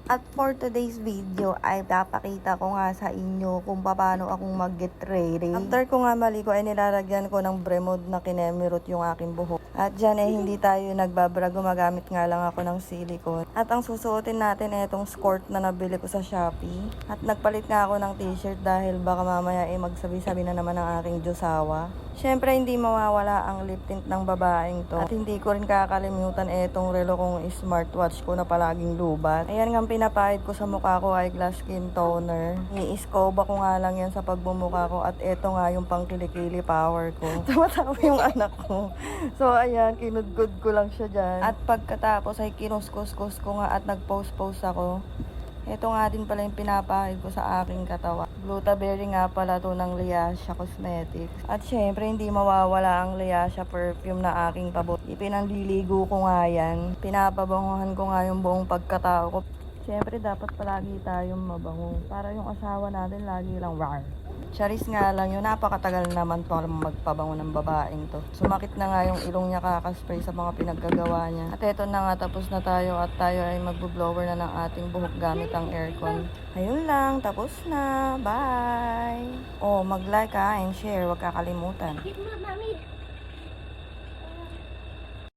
At for today's video ay papakita ko nga sa inyo kung paano akong mag-get ready. After ko nga maligo ay nilalagyan ko ng Bremod na kinemirot yung aking buhok. At dyan ay hindi tayo nagbabara, gumagamit nga lang ako ng silicone. At ang susuotin natin ay itong skirt na nabili ko sa Shopee. At nagpalit nga ako ng t-shirt dahil baka mamaya ay magsabi-sabi na naman ang aking Diyosawa. Siyempre hindi mawawala ang lip tint ng babaeng to. At hindi ko rin kakalimutan itong relo kong smartwatch ko na palaging lubat. Ayan nga pinapahid ko sa mukha ko ay glass skin toner. I-scoba ko nga lang yan sa pagbumuka ko. At eto nga yung pangkilikili power ko. Tumatawa yung anak ko. So ayan, kinudgod ko lang siya dyan. At pagkatapos ay kinuskus-kus ko nga at nag-post-post ako. Ito nga din pala yung pinapahid ko sa aking katawan. Gluta-berry nga pala to ng Liasha Cosmetics. At syempre, hindi mawawala ang Liasha perfume na aking paborito. Ipinanliligo ko nga yan. Pinapabanguhan ko nga yung buong pagkatao ko. Syempre, dapat palagi tayong mabango. Para yung asawa natin lagi lang rar. Charis nga lang yun, napakatagal naman to magpabango ng babaeng to. Sumakit na nga yung ilong niya kakaspray sa mga pinaggagawa niya. At eto na nga, tapos na tayo at tayo ay magbo-blower na ng ating buhok gamit ang aircon. Ayun lang, tapos na. Bye! Oh, mag-like and share, huwag kakalimutan. Mami!